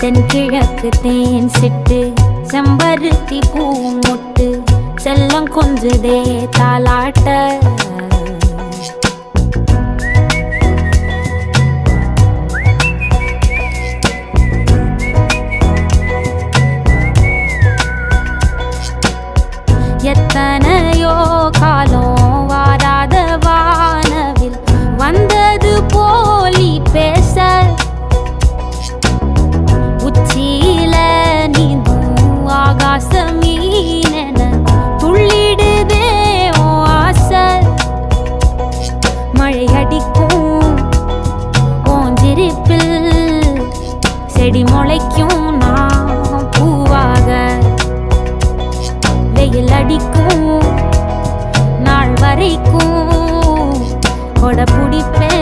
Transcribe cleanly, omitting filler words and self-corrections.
தென்கிழக்கு தேன் சிட்டு செம்பருத்தி பூ முட்டு செல்லம் கொஞ்சுதே தாலாட்ட எத்தனையோ காலம் வாராத வானவில் வந்தது போலி பேச உச்சியில நீந்தும் ஆகாச மீனென துள்ளிடுதே ஓ ஆசை மழை அடிக்கும் ஓஞ்சிருப்பில் செடி முளைக்கும் நான் பூவாக வெயில் அடிக்கும் நாள் வரைக்கும் கொடை பிடிப்பேன்